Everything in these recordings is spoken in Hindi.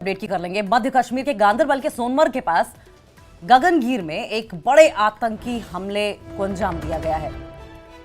अपडेट की कर लेंगे। मध्य कश्मीर के गांदरबल के सोनमर्ग के पास गगनगीर में एक बड़े आतंकी हमले को अंजाम दिया गया है।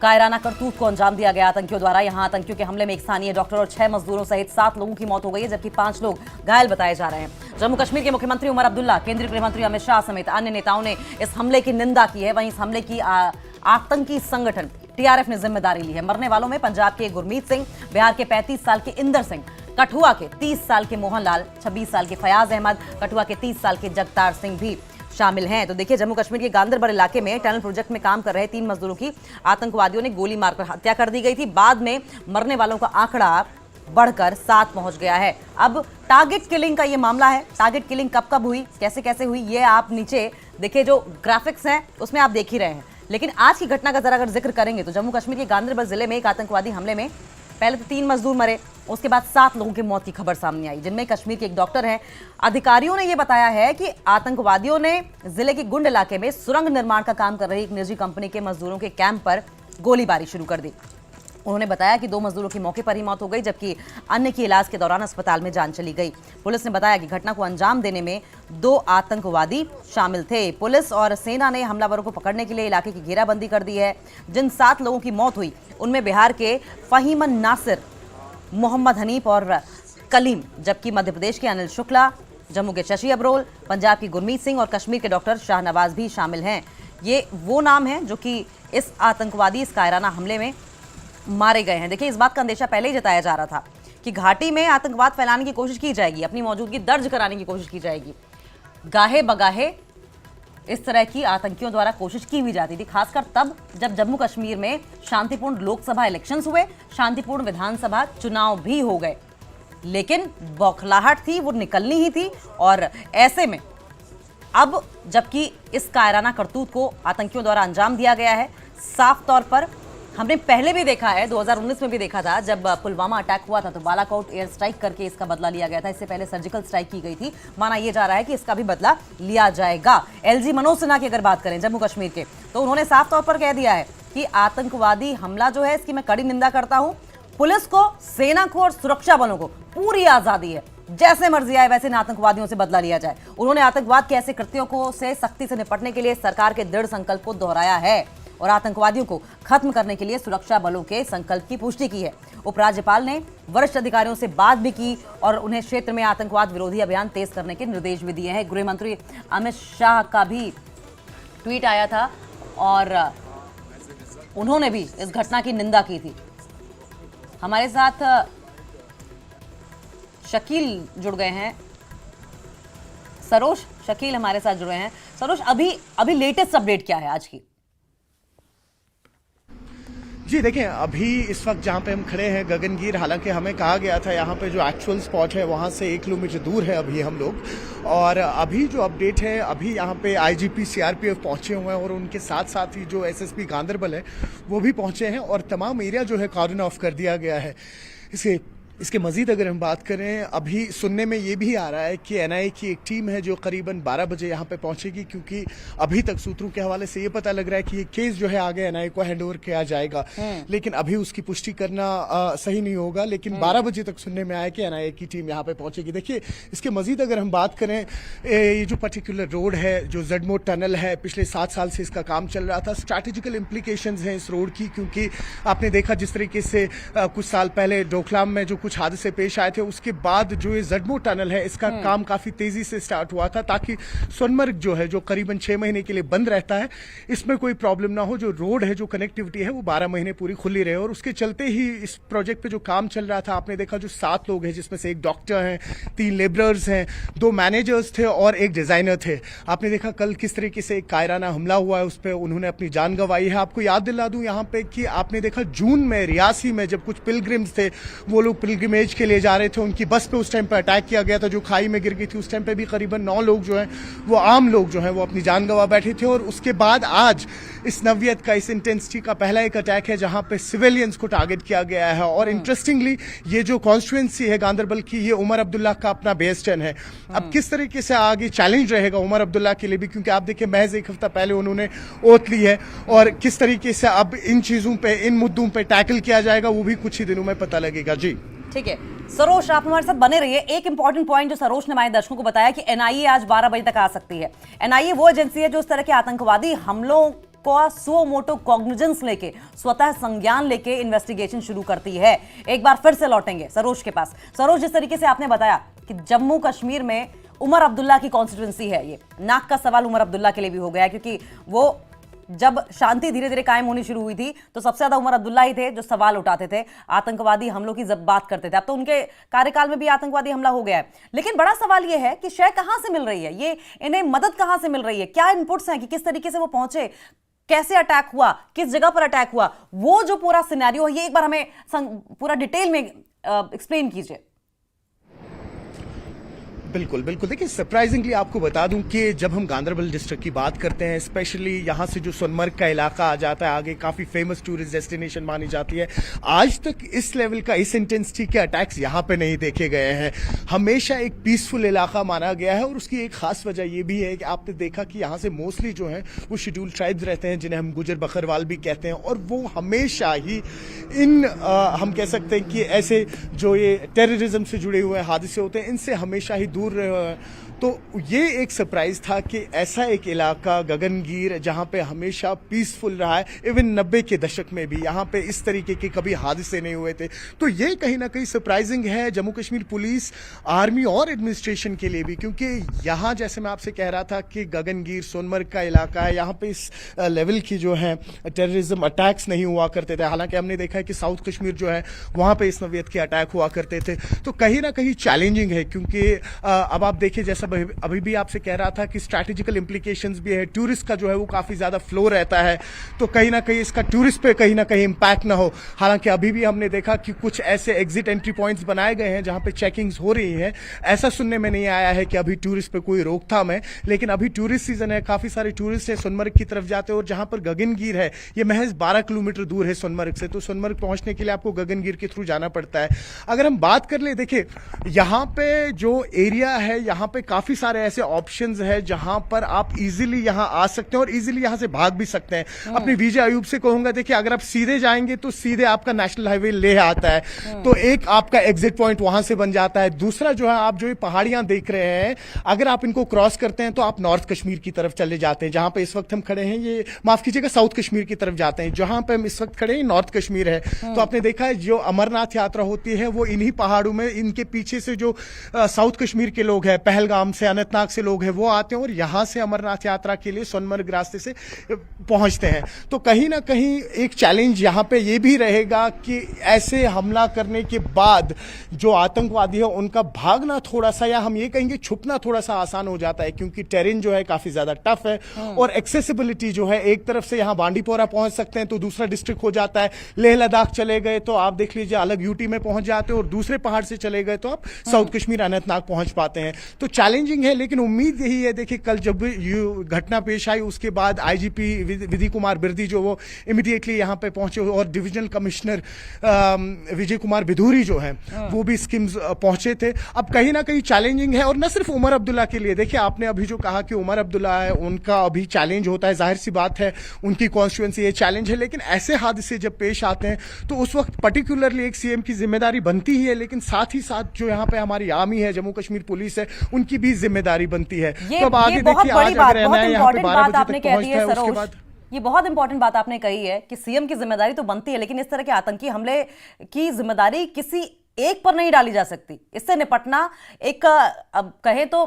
कायराना करतूत को अंजाम दिया गया आतंकियों द्वारा। यहां आतंकियों के हमले में एक स्थानीय डॉक्टर और 6 मजदूरों सहित 7 लोगों की मौत हो गई है, जबकि 5 लोग घायल बताए जा रहे हैं। जम्मू कश्मीर के मुख्यमंत्री उमर अब्दुल्ला, केंद्रीय गृह मंत्री अमित शाह समेत अन्य नेताओं ने इस हमले की निंदा की है। वहीं इस हमले की आतंकी संगठन टीआरएफ ने जिम्मेदारी ली है। मरने वालों में पंजाब के गुरमीत सिंह, बिहार के 35 साल के इंदर सिंह, कठुआ के 30 साल के मोहन लाल, 26 साल के फयाज अहमद, कठुआ के 30 साल के जगतार सिंह भी शामिल हैं। तो देखिए, जम्मू कश्मीर के गांदरबल इलाके में टनल प्रोजेक्ट में काम कर रहे 3 मजदूरों की आतंकवादियों ने गोली मारकर हत्या कर दी गई थी। बाद में मरने वालों का आंकड़ा बढ़कर 7 पहुंच गया है। अब टारगेट किलिंग का ये मामला है। टारगेट किलिंग कब कब हुई, कैसे कैसे हुई, ये आप नीचे देखिए जो ग्राफिक्स हैं उसमें आप देख ही रहे हैं। लेकिन आज की घटना का जरा अगर जिक्र करेंगे तो जम्मू कश्मीर के गांदरबल जिले में एक आतंकवादी हमले में पहले तो 3 मजदूर मरे, उसके बाद 7 लोगों की मौत की खबर सामने आई, जिनमें कश्मीर के एक डॉक्टर हैं। अधिकारियों ने यह बताया है कि आतंकवादियों ने जिले के गुंड इलाके में सुरंग निर्माण का काम कर रही एक निजी कंपनी के मजदूरों के कैंप पर गोलीबारी शुरू कर दी। उन्होंने बताया कि 2 मजदूरों की मौके पर ही मौत हो गई, जबकि अन्य की इलाज के दौरान अस्पताल में जान चली गई। पुलिस ने बताया कि घटना को अंजाम देने में 2 आतंकवादी शामिल थे। पुलिस और सेना ने हमलावरों को पकड़ने के लिए इलाके की घेराबंदी कर दी है। जिन 7 लोगों की मौत हुई उनमें बिहार के फहीमन नासिर, मोहम्मद हनीफ और कलीम, जबकि मध्य प्रदेश के अनिल शुक्ला, जम्मू के शशि अब्रोल, पंजाब की गुरमीत सिंह और कश्मीर के डॉक्टर शाहनवाज भी शामिल हैं। ये वो नाम हैं जो कि इस आतंकवादी इस कायराना हमले में मारे गए हैं। देखिए, इस बात का अंदेशा पहले ही जताया जा रहा था कि घाटी में आतंकवाद फैलाने की कोशिश की जाएगी, अपनी मौजूदगी दर्ज कराने की कोशिश की जाएगी। गाहे बगाहे इस तरह की आतंकियों द्वारा कोशिश की भी जाती थी, खासकर तब जब जम्मू कश्मीर में शांतिपूर्ण लोकसभा इलेक्शंस हुए, शांतिपूर्ण विधानसभा चुनाव भी हो गए, लेकिन बौखलाहट थी वो निकलनी ही थी। और ऐसे में अब जबकि इस कायराना करतूत को आतंकियों द्वारा अंजाम दिया गया है, साफ तौर पर हमने पहले भी देखा है, 2019 में भी देखा था जब पुलवामा अटैक हुआ था तो बालाकोट एयर स्ट्राइक करके इसका बदला लिया गया था। इससे पहले सर्जिकल स्ट्राइक की गई थी। माना यह जा रहा है कि इसका भी बदला लिया जाएगा। एलजी मनोज सिन्हा की अगर बात करें जम्मू कश्मीर के, तो उन्होंने साफ तौर पर कह दिया है कि आतंकवादी हमला जो है इसकी मैं कड़ी निंदा करता हूं। पुलिस को, सेना को और सुरक्षा बलों को पूरी आजादी है, जैसे मर्जी आए वैसे इन आतंकवादियों से बदला लिया जाए। उन्होंने आतंकवाद के ऐसे कृत्यों को से सख्ती से निपटने के लिए सरकार के दृढ़ संकल्प को दोहराया है और आतंकवादियों को खत्म करने के लिए सुरक्षा बलों के संकल्प की पुष्टि की है। उपराज्यपाल ने वरिष्ठ अधिकारियों से बात भी की और उन्हें क्षेत्र में आतंकवाद विरोधी अभियान तेज करने के निर्देश भी दिए हैं। गृह मंत्री अमित शाह का भी ट्वीट आया था और उन्होंने भी इस घटना की निंदा की थी। हमारे साथ शकील जुड़ गए हैं, सरोज शकील हमारे साथ जुड़े हैं। सरोज, अभी लेटेस्ट अपडेट क्या है आज की? जी देखें, अभी इस वक्त जहां पे हम खड़े हैं गगनगीर, हालांकि हमें कहा गया था यहाँ पे जो एक्चुअल स्पॉट है वहां से 1 किलोमीटर दूर है अभी हम लोग। और अभी जो अपडेट है, अभी यहाँ पे आईजीपी सीआरपीएफ पहुंचे हुए हैं और उनके साथ साथ ही जो एसएसपी गांदरबल है वो भी पहुंचे हैं और तमाम एरिया जो है कॉर्डन ऑफ कर दिया गया है। इसके मजीद अगर हम बात करें, अभी सुनने में ये भी आ रहा है कि एनआईए की एक टीम है जो करीबन 12 बजे यहाँ पे पहुंचेगी, क्योंकि अभी तक सूत्रों के हवाले से ये पता लग रहा है कि ये केस जो है आगे एनआईए को हैंडओवर किया जाएगा। लेकिन अभी उसकी पुष्टि करना सही नहीं होगा। लेकिन 12 बजे तक सुनने में आया कि एनआईए की टीम यहाँ पे पहुंचेगी। देखिए, इसके मजीद अगर हम बात करें, ये जो पर्टिकुलर रोड है, जो जडमो टनल है, पिछले 7 साल से इसका काम चल रहा था। स्ट्रैटेजिकल इम्प्लीकेशंस हैं इस रोड की, क्योंकि आपने देखा जिस तरीके से कुछ साल पहले डोकलाम में जो कुछ हादसे पेश आए थे, उसके बाद जो ये जडमो टनल है इसका काम काफी तेजी से स्टार्ट हुआ था, ताकि सोनमर्ग जो है, जो करीबन 6 महीने के लिए बंद रहता है, इसमें कोई प्रॉब्लम ना हो। जो रोड है, जो कनेक्टिविटी है, वो 12 महीने पूरी खुली रहे। और उसके चलते ही इस प्रोजेक्ट पे जो काम चल रहा था, आपने देखा जो 7 लोग हैं, जिसमें से 1 डॉक्टर हैं, 3 लेबरर्स हैं, 2 मैनेजर्स थे और 1 डिजाइनर थे। आपने देखा कल किस तरीके से एक कायराना हमला हुआ है, उस पर उन्होंने अपनी जान गंवाई है। आपको याद दिला दूं यहाँ पे कि आपने देखा जून में रियासी में जब कुछ पिलग्रिम्स थे, वो लोग पिलग्रिमेज के लिए जा रहे थे, उनकी बस पे उस टाइम पे अटैक किया गया था जो खाई में गिर गई थी। उस टाइम पे भी करीबन 9 लोग जो हैं, वो आम लोग जो हैं, वो अपनी जान गंवा बैठे थे। और उसके बाद आज इस नवियत का, इस इंटेंसिटी का पहला एक अटैक है जहां पे सिविलियंस को टारगेट किया गया है। और इंटरेस्टिंगली ये जो कॉन्स्टिट्यूएंसी है गांदरबल की, ये उमर अब्दुल्ला का अपना बेस टन है। अब किस तरीके से आगे चैलेंज रहेगा उमर अब्दुल्ला के लिए भी, क्योंकि आप देखिए महज 1 हफ्ता पहले उन्होंने ओथ ली है, और किस तरीके से अब इन चीजों पे, इन मुद्दों पे टैकल किया जाएगा, वो भी कुछ ही दिनों में पता लगेगा। जी ठीक है। सरोज, आप हमारे साथ बने रहिए। एक इंपॉर्टेंट पॉइंट जो सरोज ने हमारे दर्शकों को बताया कि एनआईए आज 12 बजे तक आ सकती है। एनआईए वो एजेंसी है जो इस तरह के आतंकवादी हमलों का सुओ मोटो कॉग्निजेंस लेके, स्वतः संज्ञान लेके इन्वेस्टिगेशन शुरू करती है। एक बार फिर से लौटेंगे सरोज के पास। सरोज, जिस तरीके से आपने बताया कि जम्मू कश्मीर में उमर अब्दुल्ला की कॉन्स्टिट्यूंसी है, ये नाक का सवाल उमर अब्दुल्ला के लिए भी हो गया, क्योंकि वो जब शांति धीरे धीरे कायम होनी शुरू हुई थी तो सबसे ज्यादा उमर अब्दुल्ला ही थे जो सवाल उठाते थे, आतंकवादी हमलों की जब बात करते थे। अब तो उनके कार्यकाल में भी आतंकवादी हमला हो गया है, लेकिन बड़ा सवाल यह है कि शय कहां से मिल रही है, ये इन्हें मदद कहां से मिल रही है, क्या इनपुट्स हैं कि किस तरीके से वो पहुंचे, कैसे अटैक हुआ, किस जगह पर अटैक हुआ, वो जो पूरा सिनेरियो है ये एक बार हमें पूरा डिटेल में एक्सप्लेन कीजिए। बिल्कुल बिल्कुल, देखिए सरप्राइजिंगली आपको बता दूं कि जब हम गांधरबल डिस्ट्रिक्ट की बात करते हैं, स्पेशली यहाँ से जो सोनमर्ग का इलाका आ जाता है आगे, काफ़ी फेमस टूरिस्ट डेस्टिनेशन मानी जाती है, आज तक इस लेवल का, इस इंटेंसिटी के अटैक्स यहाँ पे नहीं देखे गए हैं। हमेशा एक पीसफुल इलाका माना गया है और उसकी एक खास वजह ये भी है कि आपने देखा कि यहाँ से मोस्टली जो है वो शेड्यूल ट्राइब्स रहते हैं, जिन्हें हम गुजर बकरवाल भी कहते हैं, और वो हमेशा ही हम कह सकते हैं कि ऐसे जो ये टेररिज्म से जुड़े हुए हादसे होते हैं इनसे हमेशा ही दूर रहे हैं। तो ये एक सरप्राइज था कि ऐसा एक इलाका गगनगीर जहां पे हमेशा पीसफुल रहा है, इवन 90 के दशक में भी यहाँ पे इस तरीके के कभी हादसे नहीं हुए थे। तो ये कहीं ना कहीं सरप्राइजिंग है जम्मू कश्मीर पुलिस, आर्मी और एडमिनिस्ट्रेशन के लिए भी, क्योंकि यहाँ जैसे मैं आपसे कह रहा था कि गगनगीर सोनमर्ग का इलाका है, यहाँ पे इस लेवल की जो है टेररिज्म अटैक्स नहीं हुआ करते थे। हालांकि हमने देखा है कि साउथ कश्मीर जो है वहाँ पे इस नौयत के अटैक हुआ करते थे। तो कहीं ना कहीं चैलेंजिंग है, क्योंकि अब आप देखिए जैसा अभी भी आपसे कह रहा था कि स्ट्रैटेजिकल इंप्लीकेशंस भी है, टूरिस्ट का जो है वो काफी ज्यादा फ्लो रहता है, तो कहीं ना कहीं इसका टूरिस्ट पे कहीं ना कहीं इंपैक्ट ना हो। हालांकि अभी भी हमने देखा कि कुछ ऐसे एग्जिट एंट्री पॉइंट्स बनाए गए हैं जहां पे चेकिंग्स हो रही हैं। ऐसा सुनने में नहीं आया है कि अभी टूरिस्ट पे कोई रोकथाम है, लेकिन अभी टूरिस्ट सीजन है, काफी सारे टूरिस्ट है सोनमर्ग की तरफ जाते हैं, और जहां पर गगनगीर है ये महज 12 किलोमीटर दूर है सोनमर्ग से, तो सोनमर्ग पहुंचने के लिए आपको गगनगीर के थ्रू जाना पड़ता है। अगर हम बात कर ले, देखिए यहाँ पे जो एरिया है यहाँ पे काफी सारे ऐसे ऑप्शंस है जहां पर आप इजीली यहां आ सकते हैं और इजीली यहां से भाग भी सकते हैं। अपने विजय अयूब से कहूंगा, देखिए अगर आप सीधे जाएंगे तो सीधे आपका नेशनल हाईवे ले आता है, तो एक आपका एग्जिट पॉइंट वहां से बन जाता है। दूसरा जो है, आप जो ये पहाड़ियां देख रहे हैं, अगर आप इनको क्रॉस करते हैं तो आप नॉर्थ कश्मीर की तरफ चले जाते हैं। जहां पे इस वक्त हम खड़े हैं, ये माफ कीजिएगा साउथ कश्मीर की तरफ जाते हैं, जहां पे हम इस वक्त खड़े हैं नॉर्थ कश्मीर है। तो आपने देखा है जो अमरनाथ यात्रा होती है वो इन्हीं पहाड़ों में, इनके पीछे से जो साउथ कश्मीर के लोग हैं, पहलगाम से, अनंतनाग से लोग हैं, वो आते हैं और यहां से अमरनाथ यात्रा के लिए सोनमर्ग रास्ते से पहुंचते हैं। तो कहीं ना कहीं एक चैलेंज यहां पे ये भी रहेगा कि ऐसे हमला करने के बाद जो आतंकवादी है उनका भागना थोड़ा सा, या हम ये कहेंगे छुपना थोड़ा सा आसान हो जाता है, क्योंकि टेरेन जो है काफी ज्यादा टफ है और एक्सेसिबिलिटी जो है, एक तरफ से यहां बांडीपोरा पहुंच सकते हैं तो दूसरा डिस्ट्रिक्ट हो जाता है, लेह लद्दाख चले गए तो आप देख लीजिए अलग यूटी में पहुंच जाते हैं, और दूसरे पहाड़ से चले गए तो आप साउथ कश्मीर अनंतनाग पहुंच पाते हैं। तो चैलेंजिंग है, लेकिन उम्मीद यही है। देखिए कल जब घटना पेश आई उसके बाद आईजीपी विधि कुमार बिरदी जो वो इमीडिएटली यहां पे पहुंचे, और डिविजनल कमिश्नर विजय कुमार बिधूरी जो है वो भी स्कीम्स पहुंचे थे। अब कहीं ना कहीं चैलेंजिंग है, और न सिर्फ उमर अब्दुल्ला के लिए। देखिए आपने अभी जो कहा कि उमर अब्दुल्ला है, उनका अभी चैलेंज होता है, जाहिर सी बात है उनकी कॉन्स्टिट्यूएंसी ये चैलेंज है, लेकिन ऐसे हादसे जब पेश आते हैं तो उस वक्त पर्टिकुलरली एक सीएम की जिम्मेदारी बनती ही है, लेकिन साथ ही साथ जो यहाँ पे हमारी आर्मी है, जम्मू कश्मीर पुलिस है, उनकी भी जिम्मेदारी बनती है। तो अब आगे देखिए आज अगर एनआईए यहाँ पे 12 बजे तक पहुंचता है, उसके बाद ये बहुत इंपॉर्टेंट बात आपने कही है कि सीएम की जिम्मेदारी तो बनती है, लेकिन इस तरह के आतंकी हमले की जिम्मेदारी किसी एक पर नहीं डाली जा सकती। इससे निपटना एक अब कहें तो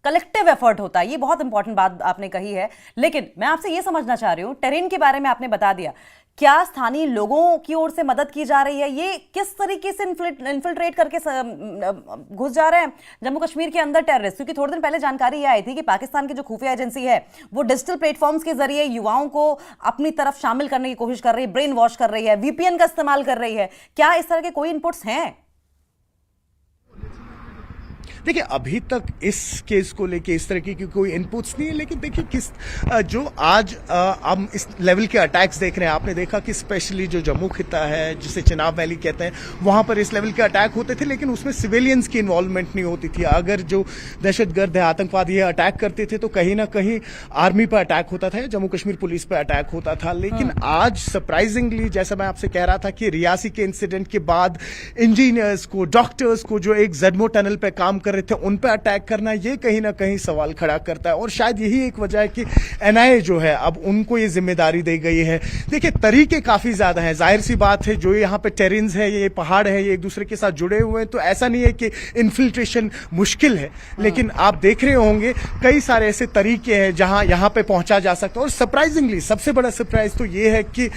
कलेक्टिव एफर्ट होता है। ये बहुत इंपॉर्टेंट बात आपने कही है, लेकिन मैं आपसे ये समझना चाह रही हूं, टेरेन के बारे में आपने बता दिया, क्या स्थानीय लोगों की ओर से मदद की जा रही है? ये किस तरीके से इन्फिल्ट्रेट करके घुस जा रहे हैं जम्मू कश्मीर के अंदर टेररिस्ट? क्योंकि थोड़े दिन पहले जानकारी ये आई थी कि पाकिस्तान की जो खुफिया एजेंसी है वो डिजिटल प्लेटफॉर्म्स के जरिए युवाओं को अपनी तरफ शामिल करने की कोशिश कर रही है, ब्रेन वॉश कर रही है, वीपीएन का इस्तेमाल कर रही है। क्या इस तरह के कोई इनपुट्स हैं? देखिए अभी तक इस केस को लेके इस तरह की कोई इनपुट्स नहीं है, लेकिन देखिए किस जो आज हम इस लेवल के अटैक्स देख रहे हैं, आपने देखा कि स्पेशली जो जम्मू खिता है जिसे चिनाब वैली कहते हैं, वहां पर इस लेवल के अटैक होते थे, लेकिन उसमें सिविलियंस की इन्वॉल्वमेंट नहीं होती थी। अगर जो दहशतगर्द है, आतंकवादी है, अटैक करते थे तो कहीं ना कहीं आर्मी पर अटैक होता था, जम्मू कश्मीर पुलिस पर अटैक होता था। लेकिन आज सरप्राइजिंगली, जैसा मैं आपसे कह रहा था कि रियासी के इंसिडेंट के बाद इंजीनियर्स को, डॉक्टर्स को जो एक जडमो टनल पे काम कर रहे थे उन पे अटैक करना, ये कहीं ना कहीं सवाल खड़ा करता है। और शायद यही एक वजह है कि एनआईए जो है अब उनको ये जिम्मेदारी दी गई है। देखिए तरीके काफी ज्यादा हैं, जाहिर सी बात है, जो यहाँ पे टेरेन्स है, ये पहाड़ है, ये एक दूसरे के साथ जुड़े हुए हैं, तो ऐसा नहीं है कि इन्फिल्ट्रेशन मुश्किल है, लेकिन आप देख रहे होंगे कई सारे ऐसे तरीके हैं जहां यहाँ पे पहुंचा जा सकता है। और सरप्राइजिंगली सबसे बड़ा सरप्राइज तो ये है कि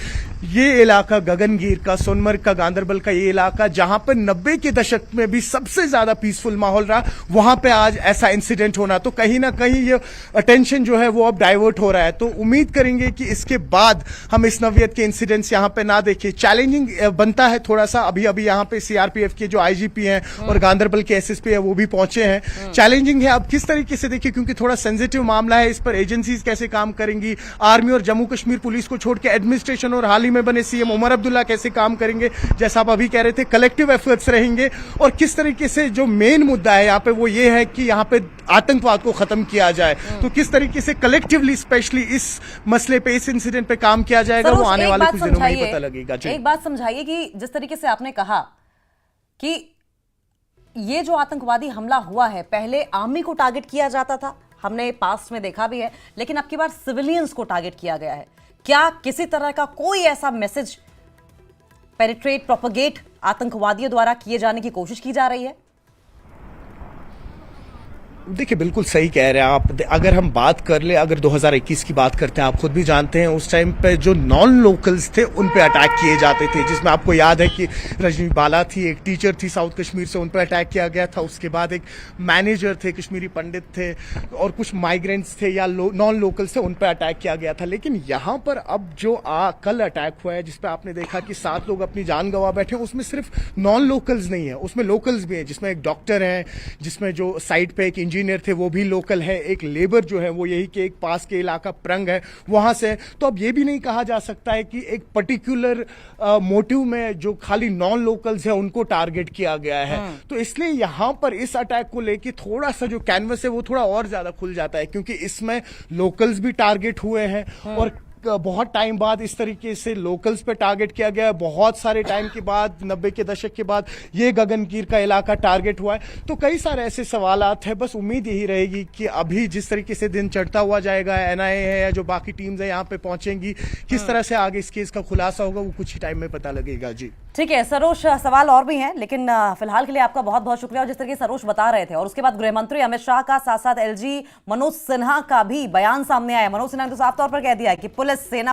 ये इलाका गगनगीर का, सोनमर्ग का, गांदरबल का ये इलाका जहां पर 90 के दशक में भी सबसे ज्यादा पीसफुल माहौल रहा, वहां पे आज ऐसा इंसिडेंट होना, तो कहीं ना कहीं ये अटेंशन जो है वो अब डाइवर्ट हो रहा है। तो उम्मीद करेंगे कि इसके बाद हम इस नौयत के इंसिडेंट्स यहां पे ना देखें। चैलेंजिंग बनता है थोड़ा सा, अभी अभी यहां पे सीआरपीएफ के जो आईजीपी हैं और गांदरबल के एसएसपी है वो भी पहुंचे हैं। चैलेंजिंग है अब किस तरीके से, देखिए क्योंकि थोड़ा सेंसिटिव मामला है, इस पर एजेंसीज कैसे काम करेंगी, आर्मी और जम्मू कश्मीर पुलिस को छोड़ के एडमिनिस्ट्रेशन और हाल ही में बने सीएम उमर अब्दुल्ला कैसे काम करेंगे, जैसा आप अभी कह रहे थे, कलेक्टिव एफर्ट्स रहेंगे। और किस तरीके से जो मेन मुद्दा है यहाँ पे वो ये है कि यहाँ पे आतंकवाद को खत्म किया जाए, तो किस तरीके से कलेक्टिवली स्पेशली इस मसले पे, इस इंसिडेंट पे काम किया जाएगा, वो आने वाले कुछ दिनों में ही पता लगेगा। एक बात समझाइए कि जिस तरीके से आपने कहा कि ये जो आतंकवादी हमला हुआ है, पहले आर्मी को टारगेट किया जाता था, हमने पास्ट में देखा भी है, लेकिन अब की बार सिविलियंस को टारगेट किया गया है। क्या किसी तरह का कोई ऐसा मैसेज पेनिट्रेट, प्रोपगेट आतंकवादियों द्वारा किए जाने की कोशिश की जा रही है? देखिए बिल्कुल सही कह रहे हैं आप। अगर हम बात कर ले, अगर 2021 की बात करते हैं, आप खुद भी जानते हैं उस टाइम पे जो नॉन लोकल्स थे उन पे अटैक किए जाते थे, जिसमें आपको याद है कि रजनी बाला थी, एक टीचर थी साउथ कश्मीर से, उन पर अटैक किया गया था। उसके बाद एक मैनेजर थे, कश्मीरी पंडित थे, और कुछ माइग्रेंट्स थे या नॉन लोकल्स थे, उन पर अटैक किया गया था। लेकिन यहाँ पर अब जो कल अटैक हुआ है, जिसपे आपने देखा कि 7 लोग अपनी जान गंवा बैठे, उसमें सिर्फ नॉन लोकल्स नहीं है, उसमें लोकल्स भी हैं, जिसमें एक डॉक्टर है, जिसमें जो साइड पे एक इंजीनियर थे वो भी लोकल है, एक लेबर जो है वो यही के एक पास के इलाका प्रंग है वहां से। तो अब ये भी नहीं कहा जा सकता है कि एक पर्टिकुलर मोटिव में जो खाली नॉन लोकल्स है उनको टारगेट किया गया है। तो इसलिए यहां पर इस अटैक को लेके थोड़ा सा जो कैनवस है वो थोड़ा और ज्यादा खुल जाता है, क्योंकि इसमें लोकल्स भी टारगेट हुए हैं और बहुत टाइम बाद इस तरीके से लोकल्स पे टारगेट किया गया है। बहुत सारे टाइम के बाद, 90 के दशक के बाद ये गगनगीर का इलाका टारगेट हुआ है। तो कई सारे ऐसे सवालात हैं, बस उम्मीद यही रहेगी कि अभी जिस तरीके से दिन चढ़ता हुआ जाएगा, एनआईए है या जो बाकी टीम्स है यहाँ पे पहुंचेंगी, किस तरह से आगे इस केस का खुलासा होगा वो कुछ ही टाइम में पता लगेगा। जी ठीक है सरोज, सवाल और भी हैं, लेकिन फिलहाल के लिए आपका बहुत बहुत शुक्रिया। और जिस तरीके से सरोज बता रहे थे, और उसके बाद गृह मंत्री अमित शाह का, साथ साथ एलजी मनोज सिन्हा का भी बयान सामने आया। मनोज सिन्हा ने तो साफ तौर पर कह दिया है कि पुलिस, सेना